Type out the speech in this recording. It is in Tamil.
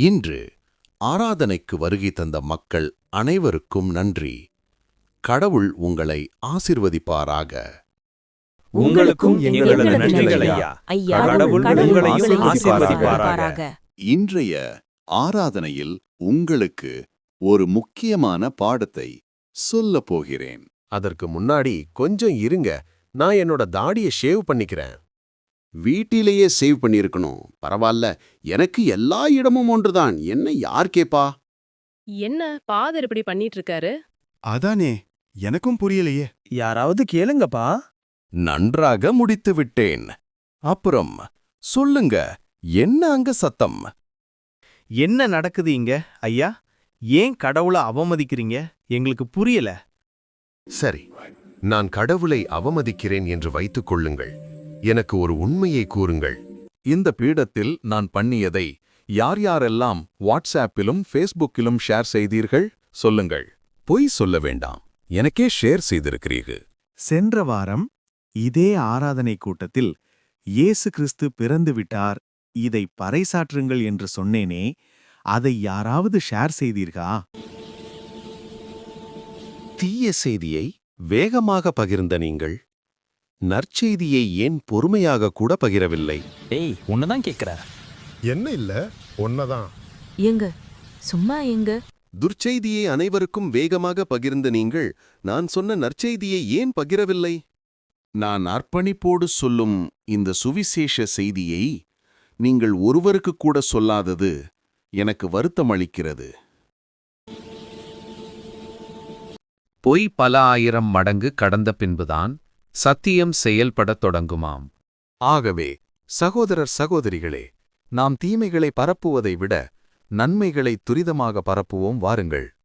இன்று ஆராதனைக்கு வருகை தந்த மக்கள் அனைவருக்கும் நன்றி. கடவுள் உங்களை ஆசிர்வதிப்பாராக. உங்களுக்கும் எங்களது நன்றிகள் ஐயா. கடவுள் உங்களையும் ஆசீர்வதிப்பாராக. இன்றைய ஆராதனையில் உங்களுக்கு ஒரு முக்கியமான பாடத்தை சொல்லப் போகிறேன். அதற்கு முன்னாடி கொஞ்சம் இருங்க, நான் என்னோட தாடியை ஷேவ் பண்ணிக்கிறேன். வீட்டிலேயே சேவ் பண்ணியிருக்கணும். பரவாயில்ல, எனக்கு எல்லா இடமும் ஒன்றுதான். என்ன யார் கேப்பா? என்ன ஃபாதர் இப்படி பண்ணிட்டு இருக்காரு? அதானே, எனக்கும் புரியலையே. யாராவது கேளுங்கப்பா. நன்றாக முடித்து விட்டேன். அப்புறம் சொல்லுங்க, என்ன அங்க சத்தம்? என்ன நடக்குது இங்க ஐயா? ஏன் கடவுளை அவமதிக்கிறீங்க? எங்களுக்கு புரியல. சரி, நான் கடவுளை அவமதிக்கிறேன் என்று வைத்துக் கொள்ளுங்கள். எனக்கு ஒரு உண்மையை கூறுங்கள். இந்த பீடத்தில் நான் பண்ணியதை யார் யாரெல்லாம் வாட்ஸ்ஆப்பிலும் ஃபேஸ்புக்கிலும் ஷேர் செய்தீர்கள்? சொல்லுங்கள். பொய் சொல்ல வேண்டாம், எனக்கே ஷேர் செய்திருக்கிறீர்கள். சென்ற வாரம் இதே ஆராதனை கூட்டத்தில் இயேசு கிறிஸ்து பிறந்து விட்டார், இதை பறைசாற்றுங்கள் என்று சொன்னேனே, அதை யாராவது ஷேர் செய்தீர்களா? தீய செய்தியை வேகமாக பகிர்ந்த நீங்கள் நற்செய்தியை ஏன் பொறுமையாக கூட பகிரவில்லை? ஏய், உன்னதான் கேக்குற. என்ன இல்ல, ஒன்னதான். எங்க சும்மா எங்க துர்ச்செய்தியை அனைவருக்கும் வேகமாக பகிர்ந்த நீங்கள் நான் சொன்ன நற்செய்தியை ஏன் பகிரவில்லை? நான் அர்ப்பணிப்போடு சொல்லும் இந்த சுவிசேஷ செய்தியை நீங்கள் ஒருவருக்கு கூட சொல்லாதது எனக்கு வருத்தமளிக்கிறது. பொய் பல ஆயிரம் மடங்கு கடந்த பின்புதான் சத்தியம் செயல்படத் தொடங்குமாம். ஆகவே சகோதரர் சகோதரிகளே, நாம் தீமைகளை பரப்புவதை விட நன்மைகளை துரிதமாக பரப்புவோம் வாருங்கள்.